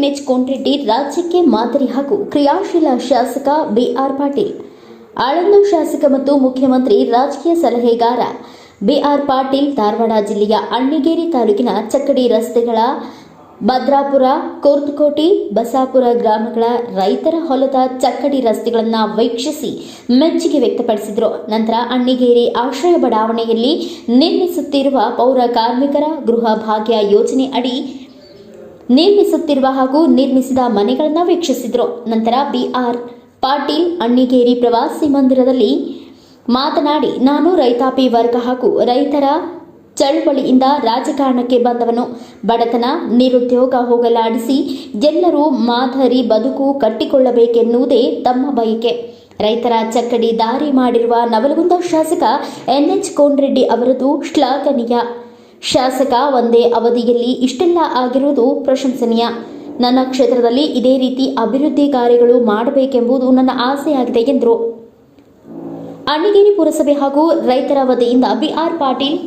NH Konareddy ರಾಜ್ಯಕ್ಕೆ ಮಾದರಿ ಹಾಗೂ ಕ್ರಿಯಾಶೀಲ ಶಾಸಕ ಬಿಆರ್ ಪಾಟೀಲ್. ಆಳಂದ ಶಾಸಕ ಮತ್ತು ಮುಖ್ಯಮಂತ್ರಿ ರಾಜಕೀಯ ಸಲಹೆಗಾರ ಬಿಆರ್ ಪಾಟೀಲ್ ಧಾರವಾಡ ಜಿಲ್ಲೆಯ ಅಣ್ಣಿಗೇರಿ ತಾಲೂಕಿನ ಚಕ್ಕಡಿ ರಸ್ತೆಗಳ ಭದ್ರಾಪುರ, ಕೋರ್ತಕೋಟಿ, ಬಸಾಪುರ ಗ್ರಾಮಗಳ ರೈತರ ಹೊಲದ ಚಕ್ಕಡಿ ರಸ್ತೆಗಳನ್ನು ವೀಕ್ಷಿಸಿ ಮೆಚ್ಚುಗೆ ವ್ಯಕ್ತಪಡಿಸಿದರು. ನಂತರ ಅಣ್ಣಿಗೇರಿ ಆಶ್ರಯ ಬಡಾವಣೆಯಲ್ಲಿ ನಿರ್ಮಿಸುತ್ತಿರುವ ಪೌರ ಕಾರ್ಮಿಕರ ಗೃಹ ಭಾಗ್ಯ ಯೋಜನೆ ಅಡಿ ನಿರ್ಮಿಸುತ್ತಿರುವ ಹಾಗೂ ನಿರ್ಮಿಸಿದ ಮನೆಗಳನ್ನು ವೀಕ್ಷಿಸಿದರು. ನಂತರ ಬಿಆರ್ ಪಾಟೀಲ್ ಅಣ್ಣಿಗೇರಿ ಪ್ರವಾಸಿ ಮಂದಿರದಲ್ಲಿ ಮಾತನಾಡಿ, ನಾನು ರೈತಾಪಿ ವರ್ಗ ಹಾಗೂ ರೈತರ ಚಳವಳಿಯಿಂದ ರಾಜಕಾರಣಕ್ಕೆ ಬಂದವನು. ಬಡತನ, ನಿರುದ್ಯೋಗ ಹೋಗಲಾಡಿಸಿ ಎಲ್ಲರೂ ಮಾದರಿ ಬದುಕು ಕಟ್ಟಿಕೊಳ್ಳಬೇಕೆನ್ನುವುದೇ ತಮ್ಮ ಬಯಕೆ. ರೈತರ ಚಕ್ಕಡಿ ದಾರಿ ಮಾಡಿರುವ ನವಲಗುಂದ ಶಾಸಕ ಎನ್ಎಚ್ ಕೋನರೆಡ್ಡಿ ಅವರದು ಶ್ಲಾಘನೀಯ. ಶಾಸಕ ಒಂದೇ ಅವಧಿಯಲ್ಲಿ ಇಷ್ಟೆಲ್ಲ ಆಗಿರುವುದು ಪ್ರಶಂಸನೀಯ. ನನ್ನ ಕ್ಷೇತ್ರದಲ್ಲಿ ಇದೇ ರೀತಿ ಅಭಿವೃದ್ಧಿ ಕಾರ್ಯಗಳು ಮಾಡಬೇಕೆಂಬುದು ನನ್ನ ಆಸೆಯಾಗಿದೆ ಎಂದರು. ಅಣ್ಣಿಗೇರಿ ಪುರಸಭೆ ಹಾಗೂ ರೈತರ ವತಿಯಿಂದ ಬಿಆರ್ ಪಾಟೀಲ್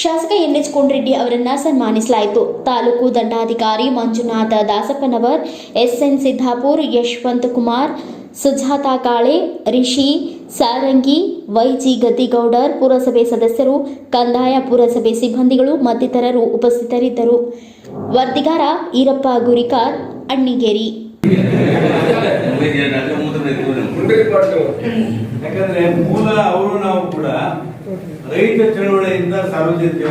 ಶಾಸಕ ಎನ್ಎಚ್ ಕೋನರೆಡ್ಡಿ ಅವರನ್ನು ಸನ್ಮಾನಿಸಲಾಯಿತು. ತಾಲೂಕು ದಂಡಾಧಿಕಾರಿ ಮಂಜುನಾಥ ದಾಸಪ್ಪನವರ್, ಎಸ್ಎನ್ ಸಿದ್ದಾಪುರ್, ಯಶವಂತ ಕುಮಾರ್, ಸುಜಾತಾ ಕಾಳೆ, ರಿಷಿ ಸಾರಂಗಿ, ವೈಜಿ ಗದ್ದಿಗೌಡರ್, ಪುರಸಭೆ ಸದಸ್ಯರು, ಕಂದಾಯ ಪುರಸಭೆ ಸಿಬ್ಬಂದಿಗಳು ಮತ್ತಿತರರು ಉಪಸ್ಥಿತರಿದ್ದರು. ವರದಿಗಾರ ಈರಪ್ಪ ಗುರಿಕಾರ್, ಅಣ್ಣಿಗೇರಿ. ಯಾಕಂದ್ರೆ ಮೂಲ ಅವರು ನಾವು ಕೂಡ ರೈತ ಚಳವಳಿಯಿಂದ ಸಾರ್ವಜನಿಕ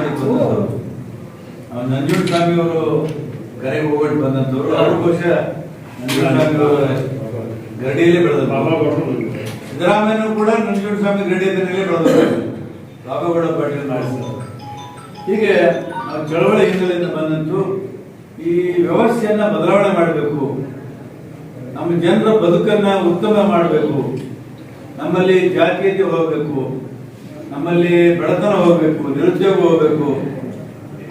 ನಂಜುಂಡಸ್ವಾಮಿ ಅವರು ಕರೆ ಹೋಗ್ಬಿಟ್ಟು ಬಂದಂತವ್ರು. ಅವರು ಬಹುಶಃ ನಂಜುಂಡಸ್ವಾಮಿ ಅವರ ಗಡಿಯಲ್ಲೇ ಬೆಳೆದರು. ಸಿದ್ದರಾಮಯ್ಯನೂ ಕೂಡ ನಂಜುಂಡಸ್ವಾಮಿ ಗಡಿಯಲ್ಲೇ ಬೆಳೆದರು. ರಾಘವೇಗೌಡ ಪಾಟೀಲ್ ಮಾಡಿಸಿದರು. ಹೀಗೆ ನಾವು ಚಳವಳಿ ಹಿನ್ನೆಲೆಯಿಂದ ಬಂದಂತೂ ಈ ವ್ಯವಸ್ಥೆಯನ್ನ ಬದಲಾವಣೆ ಮಾಡಬೇಕು, ನಮ್ಮ ಜನರ ಬದುಕನ್ನ ಉತ್ತಮ ಮಾಡಬೇಕು, ನಮ್ಮಲ್ಲಿ ಜಾತೀಯತೆ ಹೋಗಬೇಕು, ನಮ್ಮಲ್ಲಿ ಬಡತನ ಹೋಗಬೇಕು, ನಿರುದ್ಯೋಗ ಹೋಗಬೇಕು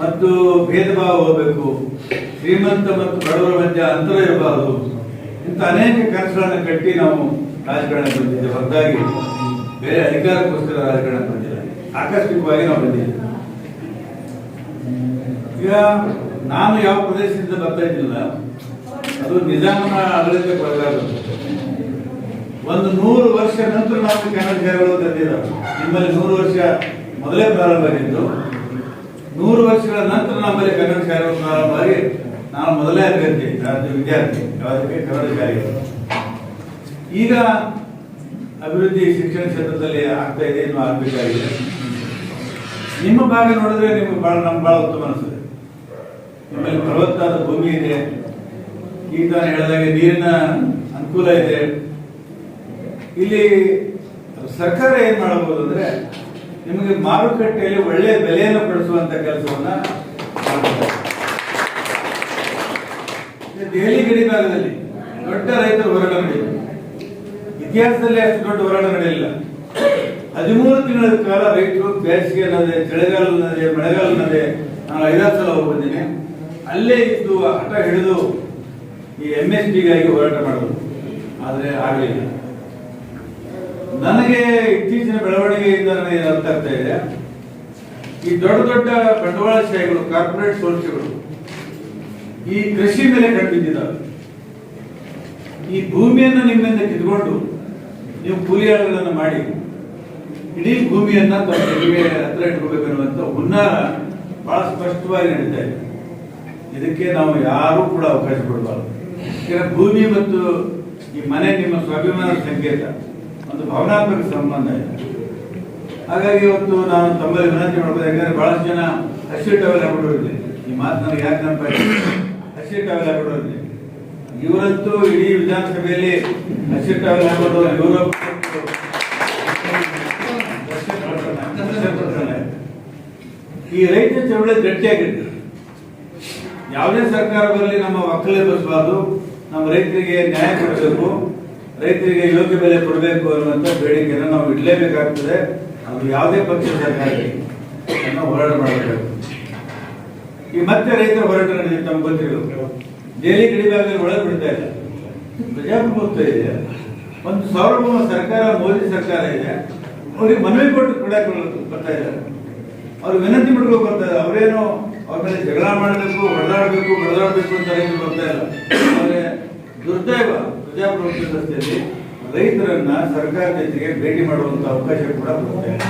ಮತ್ತು ಭೇದ ಭಾವ ಹೋಗಬೇಕು, ಶ್ರೀಮಂತ ಮತ್ತು ಬಡವರ ಮಧ್ಯೆ ಅಂತರ ಇರಬಾರದು. ಇಂಥ ಅನೇಕ ಕನಸುಗಳನ್ನು ಕಟ್ಟಿ ನಾವು ರಾಜಕಾರಣಕ್ಕೆ ಬಂದಿದ್ದೇವೆ. ಹೊರತಾಗಿ ಬೇರೆ ಅಧಿಕಾರಕ್ಕೋಸ್ಕರ ರಾಜಕಾರಣಕ್ಕೆ ಬಂದಿಲ್ಲ. ಆಕಸ್ಮಿಕವಾಗಿ ನಾವು ಬಂದಿದ್ದೇವೆ. ಈಗ ನಾನು ಯಾವ ಪ್ರದೇಶದಿಂದ ಬರ್ತಾ ಇದ್ದಿಲ್ಲ, ಅದು ನಿಜಾಮನ ಆಡಳಿತಕ್ಕೆ ಒಳಗಾಗುತ್ತೆ. ಒಂದು 100 ವರ್ಷ ನಂತರ ನಾವು ಕನ್ನಡ ಶಾಲೆಗಳು ತಂದಿದ್ದಾವೆ. ನಿಮ್ಮಲ್ಲಿ 100 ವರ್ಷ ಮೊದಲೇ ಪ್ರಾರಂಭ ಆಗಿದ್ದು, 100 ವರ್ಷಗಳ ನಂತರ ನಮ್ಮಲ್ಲಿ ಕನ್ನಡ ಶಾಲೆಗಳು ಪ್ರಾರಂಭವಾಗಿ ನಾನು ಮೊದಲೇ ಅಭ್ಯರ್ಥಿ, ರಾಜ್ಯ ವಿದ್ಯಾರ್ಥಿ ಯಾವುದಕ್ಕೆ ಕನ್ನಡ ಶಾಲೆಗಳು. ಈಗ ಅಭಿವೃದ್ಧಿ ಶಿಕ್ಷಣ ಕ್ಷೇತ್ರದಲ್ಲಿ ಆಗ್ತಾ ಇದೆ, ಇನ್ನು ಆಗಬೇಕಾಗಿದೆ. ನಿಮ್ಮ ಭಾಗ ನೋಡಿದ್ರೆ ನಿಮ್ಗೆ ನಮ್ಗೆ ಬಹಳ ಉತ್ತಮ ಅನಿಸ್ತದೆ. ನಿಮ್ಮಲ್ಲಿ ಫಲವತ್ತಾದ ಭೂಮಿ ಇದೆ, ಈಗ ತಾನು ಹೇಳಿದಾಗೆ ನೀರಿನ ಅನುಕೂಲ ಇದೆ. ಇಲ್ಲಿ ಸರ್ಕಾರ ಏನ್ ಮಾಡಬಹುದು ಅಂದ್ರೆ ನಿಮಗೆ ಮಾರುಕಟ್ಟೆಯಲ್ಲಿ ಒಳ್ಳೆಯ ಬೆಲೆಯನ್ನು ಪಡಿಸುವಂತ ಕೆಲಸವನ್ನ ಮಾಡ್ತಾರೆ. ದೆಹಲಿ ಗಡಿ ಭಾಗದಲ್ಲಿ ದೊಡ್ಡ ರೈತರ ಹೋರಾಟ ನಡೆಯಿತು. ಇತಿಹಾಸದಲ್ಲಿ ಅಷ್ಟು ದೊಡ್ಡ ಹೋರಾಟ ನಡೆಯಲಿಲ್ಲ. 13 ತಿಂಗಳ ಕಾಲ ರೈತರು ಬೇಸಿಗೆ ಅನ್ನೋದೇ, ಚಳಿಗಾಲ ಅನ್ನೋದೇ, ಮಳೆಗಾಲ ಅನ್ನೋದೇ, ನಾನು 5-6 ಸಲ ಹೋಗಿ ಬಂದಿನಿ. ಅಲ್ಲೇ ಇದ್ದು ಹಠ ಹಿಡಿದು ಈ MSPಗಾಗಿ ಹೋರಾಟ ಮಾಡೋದು, ಆದರೆ ಆಗಲಿಲ್ಲ. ನನಗೆ ಇತ್ತೀಚಿನ ಬೆಳವಣಿಗೆಯಿಂದ ನನಗೆ ಅರ್ಥ ಆಗ್ತಾ ಇದೆ, ಈ ದೊಡ್ಡ ದೊಡ್ಡ ಬಂಡವಾಳಶಾಹಿಗಳು, ಕಾರ್ಪೊರೇಟ್ ಸಂಸ್ಥೆಗಳು ಈ ಕೃಷಿ ಮೇಲೆ ಕಟ್ಟಿದ್ದಾವೆ. ಈ ಭೂಮಿಯನ್ನು ನಿಮ್ಮಿಂದ ಕಿತ್ಕೊಂಡು ನೀವು ಕೂಲಿಯಾಳುಗಳನ್ನು ಮಾಡಿ ಇಡೀ ಭೂಮಿಯನ್ನ ತಮ್ಮ ಜೊತೆಗೆ ಹತ್ರ ಇಟ್ಕೋಬೇಕನ್ನುವಂತ ಹುನ್ನಾರ ಬಹಳ ಸ್ಪಷ್ಟವಾಗಿ ನಡೀತಾ ಇದೆ. ಇದಕ್ಕೆ ನಾವು ಯಾರೂ ಕೂಡ ಅವಕಾಶ ಕೊಡಬಾರದು. ಭೂಮಿ ಮತ್ತು ಈ ಮನೆ ನಿಮ್ಮ ಸ್ವಾಭಿಮಾನದ ಸಂಕೇತ, ಒಂದು ಭಾವನಾತ್ಮಕ ಸಂಬಂಧ ಇದೆ. ಹಾಗಾಗಿ ಇವತ್ತು ನಾನು ತಮ್ಮಲ್ಲಿ ವಿನಂತಿ ಮಾಡಬಹುದು. ಯಾಕಂದ್ರೆ ಬಹಳಷ್ಟು ಜನ ಹಸಿ ಟವೆಲ್ ಹಾಕೊಂಡಿರಲಿ, ಈ ಮಾತು ನನಗೆ ಯಾಕೆ ನೆನಪಾಯ್ತು, ಹಸಿ ಟವೆಲ್ ಹಾಕೊಂಡಿರಲಿ. ಇವರಂತೂ ಇಡೀ ವಿಧಾನಸಭೆಯಲ್ಲಿ ಹಸಿ ಟವೆಲ್ ಹಾಕೊಂಡು ಯುರೋಪ್ ಈ ರೈತ ಚಳವಳಿ ಗಟ್ಟಿಯಾಗಿತ್ತು. ಯಾವುದೇ ಸರ್ಕಾರ ಬರಲಿ ನಮ್ಮ ಒಕ್ಕಲೇ ಬಸಬಾರದು, ನಮ್ಮ ರೈತರಿಗೆ ನ್ಯಾಯ ಕೊಡಬೇಕು, ರೈತರಿಗೆ ಯೋಗ್ಯ ಬೆಲೆ ಕೊಡಬೇಕು ಅನ್ನುವಂಥ ಬೇಡಿಕೆಯನ್ನು ನಾವು ಇಡಲೇಬೇಕಾಗ್ತದೆ. ಅದು ಯಾವುದೇ ಪಕ್ಷ ಸರ್ಕಾರ ಹೋರಾಟ ಮಾಡಬೇಕು. ಈ ಮತ್ತೆ ರೈತರ ಹೋರಾಟ ನಡೆದಿದೆ, ತಮ್ಗೆ ಗೊತ್ತಿರಬೇಕು. ದೆಹಲಿ ಗಡಿ ಭಾಗದಲ್ಲಿ ಒಳಗೆ ಬಿಡ್ತಾ ಇಲ್ಲ. ಪ್ರಜಾಪ್ರಭುತ್ವ ಇದೆ, ಒಂದು ಸಾರ್ವಭೌಮ ಸರ್ಕಾರ, ಮೋದಿ ಸರ್ಕಾರ ಇದೆ. ಅವ್ರಿಗೆ ಮನವಿ ಕೊಟ್ಟು ಕೊಡಕ್ಕೆ ಬರ್ತಾ ಇದ್ದಾರೆ, ಅವ್ರಿಗೆ ವಿನಂತಿ ಮಾಡ್ಕೊಂಡು ಬರ್ತಾ ಇದ್ದಾರೆ. ಅವರೇನು ಅವ್ರ ಮೇಲೆ ಜಗಳ ಮಾಡಬೇಕು, ಹೊಡೆದಾಡಬೇಕು ಅಂತ ರೈತರು ಬರ್ತಾ ಇಲ್ಲ. ಆದರೆ ದುರ್ದೈವ ಪ್ರಜಾಪ್ರಭುತ್ವ ವ್ಯವಸ್ಥೆಯಲ್ಲಿ ರೈತರನ್ನ ಸರ್ಕಾರ ಜೊತೆಗೆ ಭೇಟಿ ಮಾಡುವಂತ ಅವಕಾಶ ಕೂಡ ಬರ್ತಾ ಇಲ್ಲ.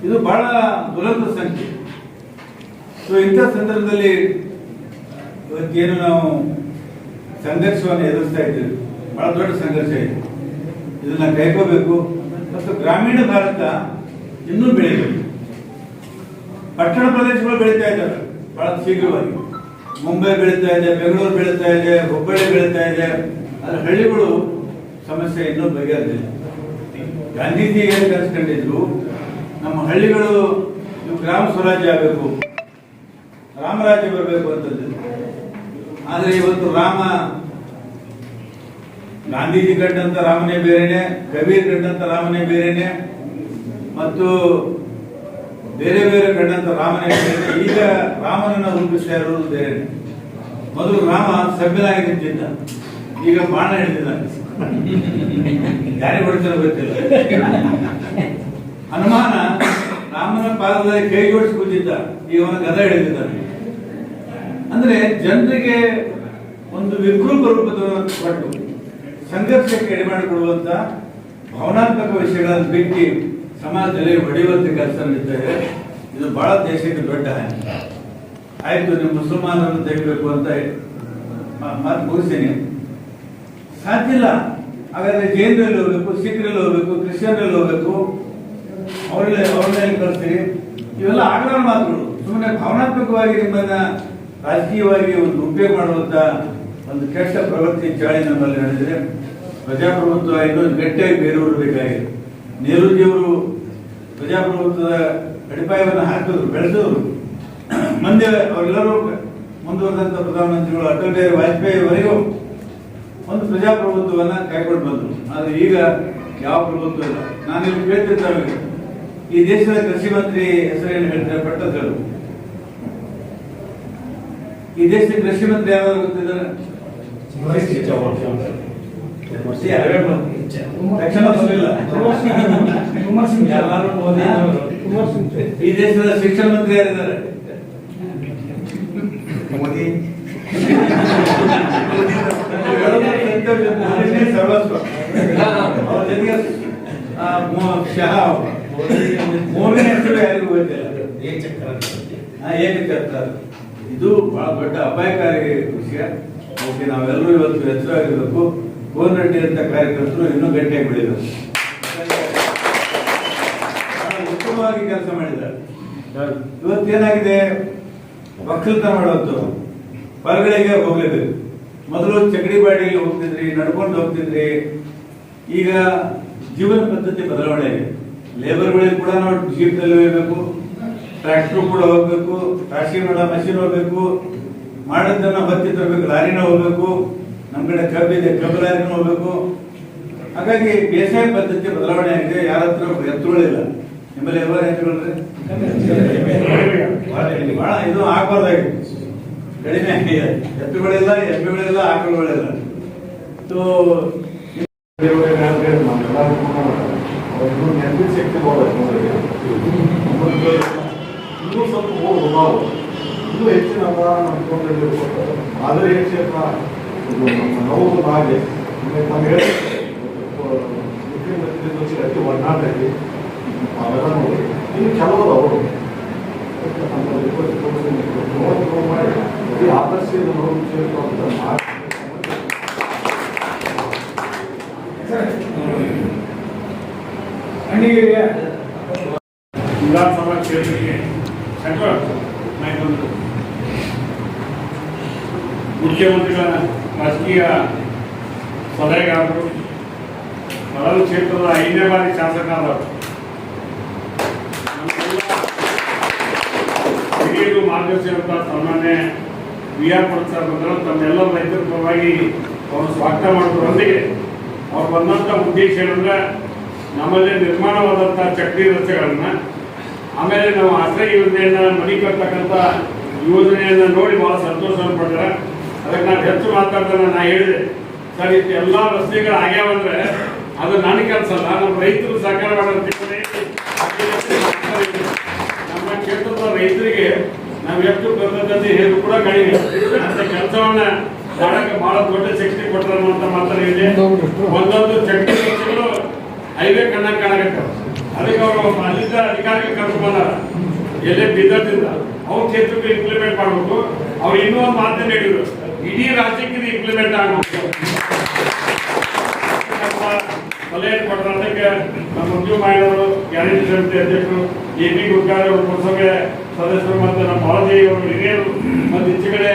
ಇದು ಬಹಳ ದುರಂತ ಸಂಖ್ಯೆ. ಸೊ ಇಂಥ ಸಂದರ್ಭದಲ್ಲಿ ಇವತ್ತೇನು ನಾವು ಸಂಘರ್ಷವನ್ನು ಎದುರಿಸ್ತಾ ಇದ್ದೀವಿ, ಬಹಳ ದೊಡ್ಡ ಸಂಘರ್ಷ ಇದೆ. ಇದನ್ನ ಕೈಗೋಬೇಕು ಮತ್ತು ಗ್ರಾಮೀಣ ಭಾರತ ಇನ್ನೂ ಬೆಳೀಬೇಕು. ಪಟ್ಟಣ ಪ್ರದೇಶಗಳು ಬೆಳೀತಾ ಇದ್ದಾರೆ ಬಹಳ ಶೀಘ್ರವಾಗಿ. ಮುಂಬೈ ಬೆಳೀತಾ ಇದೆ, ಬೆಂಗಳೂರು ಬೆಳೀತಾ ಇದೆ, ಹುಬ್ಬಳ್ಳಿ ಬೆಳೀತಾ ಇದೆ. ಆದರೆ ಹಳ್ಳಿಗಳು ಸಮಸ್ಯೆ ಇನ್ನೂ ಬಗೆಹರಿದಿಲ್ಲ. ಗಾಂಧೀಜಿ ಏನು ಕರೆಸ್ಕೊಂಡಿದ್ರು, ನಮ್ಮ ಹಳ್ಳಿಗಳು ಇವು ಗ್ರಾಮ ಸ್ವರಾಜ್ಯ ಆಗಬೇಕು, ರಾಮರಾಜ್ಯ ಬರಬೇಕು ಅಂತಂದ್ರು. ಆದರೆ ಇವತ್ತು ಗಾಂಧೀಜಿ ಕಂಡಂತ ರಾಮನೇ ಬೇರೆನೆ, ಕಬೀರ್ ಕಂಡಂತ ರಾಮನೇ ಬೇರೆನೆ, ಮತ್ತು ಬೇರೆ ಬೇರೆ ಕಂಡಂತ ರಾಮನೇ ಬೇರೆ. ಈಗ ರಾಮನನ್ನ ರೂಪಿಸ್ತಾ ಇರೋದು ಬೇರೆನೆ. ಮೊದಲು ರಾಮ ಸಭ್ಯನಾಗಿ ನಿಂತಿದ್ದ, ಈಗ ಬಾಣ ಹಿಡಿದಿದ್ದಾನೆ. ಯಾರಿಗೆ ಹೊಡಿತಾನೆ ಗೊತ್ತಿಲ್ಲ. ಹನುಮಾನ ರಾಮನ ಪಾದದಲ್ಲಿ ಕೈ ಜೋಡಿಸಿ ಕೂತಿದ್ದ, ಈಗ ಅವನ ಗದ ಹಿಡಿದಿದ್ದಾನೆ. ಅಂದ್ರೆ ಜನರಿಗೆ ಒಂದು ವಿಕೃಪ ರೂಪವನ್ನು ಕೊಟ್ಟು ಸಂಘರ್ಷಕ್ಕೆ ಎಡೆಮಾಡಿಕೊಡುವಂತ ಭಾವನಾತ್ಮಕ ವಿಷಯಗಳನ್ನು ಬಿಟ್ಟು ಸಮಾಜದಲ್ಲಿ ಹೊಡೆಯುವಂತ ಕೆಲಸ ನಡೀತಾ ಇದೆ. ಇದು ಬಹಳ ದೇಶಕ್ಕೆ ದೊಡ್ಡ ಹಾನಿ. ಆಯ್ತು, ನೀವು ಮುಸಲ್ಮಾನರನ್ನು ತೆಗಿಬೇಕು ಅಂತ ಮಾತು ಮುಗಿಸ್ತೀನಿ, ಸಾಧ್ಯ ಇಲ್ಲ. ಹಾಗಾದ್ರೆ ಜೈನರಲ್ಲಿ ಹೋಗ್ಬೇಕು, ಸಿಖ್ರಲ್ಲಿ ಹೋಗ್ಬೇಕು, ಕ್ರಿಶ್ಚಿಯನ್ರಲ್ಲಿ ಹೋಗ್ಬೇಕು, ಅವ್ರನ್ನೆಲ್ಲಿ ಕಳಿಸ್ತೀರಿ? ಇವೆಲ್ಲ ಆಗಲ ಮಾತುಗಳು. ಸುಮ್ಮನೆ ಭಾವನಾತ್ಮಕವಾಗಿ ನಿಮ್ಮನ್ನ ರಾಜಕೀಯವಾಗಿ ಒಂದು ಉಪಯೋಗ ಮಾಡುವಂತ ಒಂದು ಕೆಟ್ಟ ಪ್ರವೃತ್ತಿ ಚಾಳಿ ನಮ್ಮಲ್ಲಿ ನಡೆದಿದೆ. ಪ್ರಜಾಪ್ರಭುತ್ವ ಇನ್ನೊಂದು ಗಟ್ಟಿಯಾಗಿ ಬೇರೂರಬೇಕಾಗಿದೆ. ನೆಹರೂಜಿಯವರು ಪ್ರಜಾಪ್ರಭುತ್ವದ ಅಡಿಪಾಯವನ್ನು ಹಾಕಿದ್ರು, ಬೆಳೆಸಿದ್ರು. ಮುಂದೆ ಅವರೆಲ್ಲರೂ ಮುಂದುವರೆದಂತ ಪ್ರಧಾನಮಂತ್ರಿಗಳು ಅಟಲ್ ಬಿಹಾರಿ ವಾಜಪೇಯಿವರೆಗೂ ಒಂದು ಪ್ರಜಾಪ್ರಭುತ್ವವನ್ನ ಕೈಗೊಂಡು ಬಂದರು. ಆದರೆ ಈಗ ಯಾವ ಪ್ರಭುತ್ವ ಇಲ್ಲ. ನಾನು ಇಲ್ಲಿ ಕೇಳ್ತಿದ್ದೇವೆ, ಈ ದೇಶದ ಕೃಷಿ ಮಂತ್ರಿ ಹೆಸರೇನು ಹೇಳ್ತಾರೆ? ಪಟ್ಟದಕಲ್ಲು. ಈ ದೇಶದ ಕೃಷಿ ಮಂತ್ರಿ ಯಾರು ಗೊತ್ತಿದ್ದಾರೆ? ಈ ದೇಶದ ಶಿಕ್ಷಣ ಮಂತ್ರಿ ಯಾರಿದ್ದಾರೆ? ಮೋದಿ. ಸರ್ವಸ್ವ ಅವ್ರ ಜೊತೆಗೆ ಶಹಾ ಮೂರನೇ ಹೆಸರು ಯಾರಿಗೂ ಗೊತ್ತಿಲ್ಲ. ಏಕಚಕ್ರ. ಇದು ಬಹಳ ದೊಡ್ಡ ಅಪಾಯಕಾರಿ ವಿಷಯ. ಅದಕ್ಕೆ ನಾವೆಲ್ಲರೂ ಇವತ್ತು ಎಚ್ಚರವಾಗಿರಬೇಕು. ಕೋನ್ ರೆಡ್ಡಿ ಅಂತ ಕಾರ್ಯಕರ್ತರು ಇನ್ನೂ ಗಟ್ಟಿಯಾಗಿ ಬೆಳಿಬೇಕು. ಉತ್ತಮವಾಗಿ ಕೆಲಸ ಮಾಡಿದ್ದಾರೆ. ಇವತ್ತೇನಾಗಿದೆ, ಒಕ್ಕಲ್ತನ ಮಾಡೋದು ಹೊರಗಡೆಗೆ ಹೋಗ್ಲೇಬೇಕು. ಮೊದಲು ಚಕಡಿ ಬಾಡಿಗೆ ಹೋಗ್ತಿದ್ರಿ, ನಡ್ಕೊಂಡು ಹೋಗ್ತಿದ್ರಿ. ಈಗ ಜೀವನ ಪದ್ಧತಿ ಬದಲಾವಣೆ ಆಗಿದೆ. ಲೇಬರ್ಗಳಿಗೆ ಕೂಡ ನಾವು ಜೀಪ್ನಲ್ಲಿ ಹೋಗ್ಬೇಕು, ಟ್ರ್ಯಾಕ್ಟರ್ ಕೂಡ ಹೋಗ್ಬೇಕು, ರಾಶಿ ಮಾಡೋ ಮಷಿನ್ ಹೋಗ್ಬೇಕು, ಮಾಡೋದನ್ನ ಹೊತ್ತಿ ತರಬೇಕು, ಲಾರಿನ ಹೋಗ್ಬೇಕು. ನಮ್ಮ ಕಡೆ ಕಬ್ಬಿದೆ, ಕಬ್ಬು ಲಾರಿನ ಹೋಗ್ಬೇಕು. ಹಾಗಾಗಿ ಬೇಸಾಯ ಪದ್ಧತಿ ಬದಲಾವಣೆ ಆಗಿದೆ. ಯಾರ ಹತ್ರ ಎತ್ತುಗಳಿಲ್ಲ. ನಿಮ್ಮಲ್ಲಿ ಯಾವ ಎತ್ತುಗಳಂದ್ರೆ ಬಹಳ ಇದು ಆಗ್ಬಾರ್ದಾಗಿದೆ, ಕಡಿಮೆ ಆಗಿದೆ. ಎತ್ತುಗಳಿಲ್ಲ, ಎಮ್ಮೆಗಳಿಲ್ಲ, ಆಕಳುಗಳಿಲ್ಲ. ಸೊ ಶಕ್ತಿ ಇನ್ನೂ ಸ್ವಲ್ಪ ಹೋಗುದು ನಾವು ಇನ್ನೂ ಹೆಚ್ಚಿನ ನಂಬಿಕೊಂಡಿರ್ಬೇಕು. ಆದರೆ ಈ ಕ್ಷೇತ್ರ ನಮ್ಮ ನೋವು ಹಾಗೆ ನಮ್ಮ ಮುಖ್ಯಮಂತ್ರಿ ಅತಿ ಒಡನಾಟಲ್ಲಿ ಅವೆಲ್ಲ ನೋಡಿ ಇನ್ನು ಕೆಲವರು ಅವರು ನಮ್ಮ ಮಾಡಿ ಅತಿ ಆದರ್ಶ ನೋವು ಕ್ಷೇತ್ರ ಅಂತ ಮಾಡಿ ವಿಧಾನಸಭಾ ಕ್ಷೇತ್ರಕ್ಕೆ ನಾಯಕರು ಮುಖ್ಯಮಂತ್ರಿಗಳ ರಾಜಕೀಯ ಸಲಹೆಗಾರರು, ಮಳಲು ಕ್ಷೇತ್ರದ 5ನೇ ಬಾರಿ ಶಾಸಕರಾದವರು, ಹಿರಿಯರು ಮಾರ್ಗದರ್ಶಿಯಾದ ಸಾಮಾನ್ಯ VR ಪಡ್ತಾರೆ ಬಂದರು. ತಮ್ಮೆಲ್ಲ ರೈತರ ಪರವಾಗಿ ಅವರು ಸ್ವಾಗತ ಮಾಡೋದ್ರೊಂದಿಗೆ ಅವ್ರು ಬಂದಂಥ ಉದ್ದೇಶ ಏನಂದ್ರೆ ನಮ್ಮಲ್ಲಿ ನಿರ್ಮಾಣವಾದಂಥ ಚಕ್ರಿ ರಸ್ತೆಗಳನ್ನ, ಆಮೇಲೆ ನಾವು ಆಶ್ರಯ ಯೋಜನೆಯನ್ನ ಮನೆ ಕಟ್ಟತಕ್ಕಂಥ ಯೋಜನೆಯನ್ನ ನೋಡಿ ಬಹಳ ಸಂತೋಷವನ್ನು ಪಡ್ತಾರೆ. ಅದಕ್ಕೆ ನಾನು ಹೆಚ್ಚು ಮಾತಾಡ್ತಾನೆ. ನಾ ಹೇಳಿದೆ, ಸರ್ ಇಷ್ಟು ಎಲ್ಲ ರಸ್ತೆಗಳು ಆಗ್ಯಾವಂದ್ರೆ ಅದು ನನ್ನ ಕೆಲಸ ಅಲ್ಲ, ನಮ್ಮ ರೈತರು ಸಹಕಾರ ಮಾಡೋದು. ನಮ್ಮ ಕ್ಷೇತ್ರದ ರೈತರಿಗೆ ನಾವು ಎಷ್ಟು ಬರ್ತದಂತೆ ಹೇಳಿ ಕೂಡ ಕಡಿಮೆ ಅಂತ ಕೆಲಸವನ್ನ ಮಾಡಕ್ಕೆ ಬಹಳ ದೊಡ್ಡ ಶಕ್ತಿ ಕೊಟ್ಟರು ಅಂತ ಮಾತಾಡಿದೆ. ಒಂದೊಂದು ಚಕ್ರಿ ಕೆಲಸಗಳು ಹೈವೇ ಕಣ್ಣಾಗ ಕಾಣಕತ್ತಾವ. ಅದಕ್ಕೆ ಅವರು ಅಲ್ಲಿದ್ದ ಅಧಿಕಾರಿಗಳು ಕರ್ಕೊಂಡು ಬಂದಾರ ಎಲ್ಲೇ ಬೀದರ್ದಿಂದ ಅವ್ರ ಕ್ಷೇತ್ರಕ್ಕೆ ಇಂಪ್ಲಿಮೆಂಟ್ ಮಾಡಬೇಕು. ಅವ್ರು ಇನ್ನೂ ಒಂದು ಮಾತನ್ನು ಹೇಳಿದ್ರು, ಇಡೀ ರಾಜ್ಯಕ್ಕೆ ಇದು ಇಂಪ್ಲಿಮೆಂಟ್ ಆಗಬೇಕು ಸಲಹೆ ಕೊಟ್ಟರು. ಅದಕ್ಕೆ ನಮ್ಮ ಮಂಜು ಮಾಯವರು, ಗ್ಯಾರಂಟಿ ಸಮಿತಿ ಅಧ್ಯಕ್ಷರು, ಎ ಪಿ ಗುಡ್ಕಾರ್ ಅವರು, ಪುರಸಭೆ ಸದಸ್ಯರು ಮತ್ತು ನಮ್ಮ ಬಾಲದೇವಿ ಅವರು, ಹಿರಿಯರು ಮತ್ತು ಈಚೆ ಕಡೆ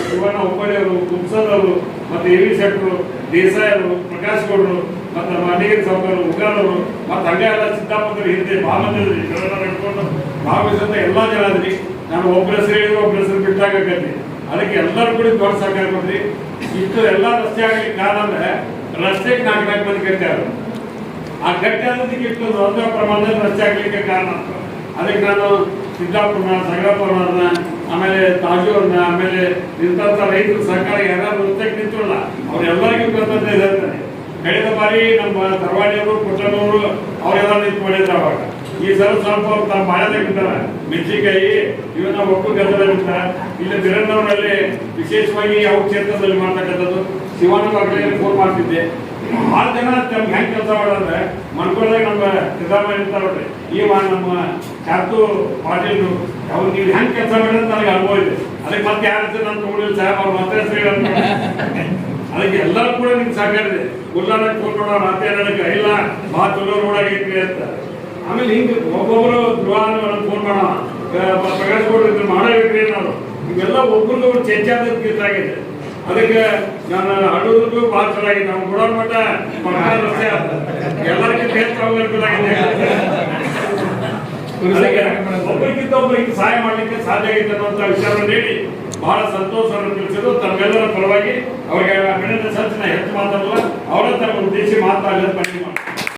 ಶಿವಣ್ಣ ಹುಬ್ಬಳ್ಳಿ ಅವರು, ಕುಂಸಲ್ ಅವರು ಮತ್ತು ಎ ವಿ ಶೆಟ್ಟರು, ದೇಸಾಯಿ ಅವರು, ಪ್ರಕಾಶ್ ಗೌಡರು ಮತ್ತು ನಮ್ಮ ಅನೇಕ ಸೌಕರ್ಯ ಉಗಾರ್ ಅವರು ಮತ್ತು ಹಂಗೆ ಎಲ್ಲ ಸಿದ್ದಾಪುರ ಹಿಂದೆ ಭಾಗದಲ್ಲಿ ಹಿಡ್ಕೊಂಡು ಭಾಗವಹಿಸಿದ ಎಲ್ಲ ಜನ ಅದ್ರಿ. ನಾನು ಒಬ್ಬರ ಹೆಸರು ಹೇಳಿದ್ರು ಒಬ್ಬರ ಹೆಸರು ಬಿಟ್ಟಾಗತ್ತೆ. ಅದಕ್ಕೆ ಎಲ್ಲರೂ ಕೂಡ ದೊಡ್ಡ ಸಹಕಾರ ಕೊಡ್ರಿ. ಇಷ್ಟು ಎಲ್ಲ ರಸ್ತೆ ಆಗಲಿಕ್ಕೆ ಕಾರಣ ಅಂದ್ರೆ ರಸ್ತೆಗೆ 4 ಮಂದಿ ಕಟ್ಟ್ಯಾರ. ಆ ಗಟ್ಟಿ ಅನ್ನೋದಕ್ಕೆ ಇಷ್ಟು ದೊಡ್ಡ ಪ್ರಮಾಣದಲ್ಲಿ ರಸ್ತೆ ಆಗ್ಲಿಕ್ಕೆ ಕಾರಣ. ಅದಕ್ಕೆ ನಾನು ಸಿದ್ದಾಪುರನ, ಸಂಗ್ರಾಪುರನ, ಆಮೇಲೆ ತಾಜೂರ್ನ, ಆಮೇಲೆ ಇಂಥ ರೈತರ ಸಹಕಾರ ಯಾರು ರಸ್ತೆಗೆ ನಿಂತಿರಲ್ಲ ಅವ್ರೆಲ್ಲರಿಗೂ ಕರ್ತವ್ಯ ಇರ್ತಾನೆ. ಕಳೆದ ಬಾರಿ ನಮ್ಮ ತರವಾಡಿಯವರು, ಪುಟ್ಟನವರು ಅವರೆಲ್ಲ ನಿಂತು ಮಾಡಿದ್ರು. ಅವಾಗ ಈ ಸಲ ಸ್ವಲ್ಪ ಅವ್ರು ತಾವು ಬಾಳದಾಗಿರ್ತಾರೆ ಮೆಣಸಿನಕಾಯಿ ಇವನ್ನ ಒಪ್ಪು ಗದ್ದಲಿರ್ತಾರೆ. ಇಲ್ಲಿ ಬಿರಣ್ಣವರಲ್ಲಿ ವಿಶೇಷವಾಗಿ ಯಾವ ಕ್ಷೇತ್ರದಲ್ಲಿ ಮಾಡ್ತಕ್ಕಂಥದ್ದು ಶಿವಾನ ಮಕ್ಕಳಿಗೆ ಫೋನ್ ಮಾಡ್ತಿದ್ದೆ. ಭಾಳ ಜನ ತಮ್ಗೆ ಹೆಂಗೆ ಕೆಲಸ ಮಾಡೋದ್ರೆ ಮನ್ಕೊಳ್ಳಾಗ ನಮ್ಮ ಸಿದ್ದರಾಮಯ್ಯ ಇರ್ತಾವ್ರಿ, ಈ ನಮ್ಮ ಚಾತು ಪಾಟೀಲ್ರು ಅವ್ರು ನೀವು ಹೆಂಗೆ ಕೆಲಸ ಮಾಡಿದ್ರೆ ನನಗೆ ಅನುಭವ ಇದೆ. ಅದಕ್ಕೆ ಮತ್ತೆ ಯಾರ ಹೆಸರು ನಾನು ತಗೊಂಡಿಲ್ಲ ಸಾಹೇಬ್ ಅವ್ರು ಮತ್ತೆ ಹೆಸರು ಅದಕ್ಕೆ ಎಲ್ಲರೂ ಕೂಡ ನಿಮ್ಗೆ ಸಹಕಾರ ಇದೆ. ಗುಲ್ಲಾನಾಗ ಫೋನ್ ಮಾಡೋರು ರಾತ್ರಿ ಇಲ್ಲ ಭಾಳ ಚಲೋ ರೋಡಾಗೈತ್ರಿ ಅಂತ. ಆಮೇಲೆ ಹಿಂಗೆ ಒಬ್ಬೊಬ್ಬರು ಗೃಹ ಫೋನ್ ಮಾಡೋಣ ಪ್ರಕಾಶ್ ಗೌಡ್ರು ಮಾಡಬೇಕ್ರಿ ಅನ್ನೋರು ಇವೆಲ್ಲ ಒಬ್ಬರಿಗೊಬ್ರು ಚರ್ಚೆ ಆಗಿದೆ. ಅದಕ್ಕೆ ನಾನು ಅಡೋದಕ್ಕೂ ಭಾಳ ಚೆನ್ನಾಗಿದೆ. ನಾವು ಕೊಡೋ ಮಟ್ಟ ರಸ್ತೆ ಎಲ್ಲರಿಗಿಂತ ಹೆಚ್ಚು ಅವಕಾಶಗಳಾಗಿದೆ. ಒಬ್ಬರಿಗಿಂತ ಒಬ್ಬರಿಗೆ ಸಹಾಯ ಮಾಡಲಿಕ್ಕೆ ಸಾಧ್ಯ ಆಗಿದೆ ಅನ್ನುವಂಥ ವಿಚಾರವನ್ನು ಹೇಳಿ ಬಹಳ ಸಂತೋಷವನ್ನು ತಿಳಿಸಿದ್ರು. ತಮ್ಮೆಲ್ಲರ ಪರವಾಗಿ ಅವರಿಗೆ ಅಭಿನಂದನೆ ಸಲ್ಲಿಸಿ ಹೆಚ್ಚು ಮಾತಾಡಲ್ಲ, ಅವರ ತಮ್ಮ ಉದ್ದೇಶ ಮಾತಾಡಲು ಪಟ್ಟಿ ಮಾಡಿ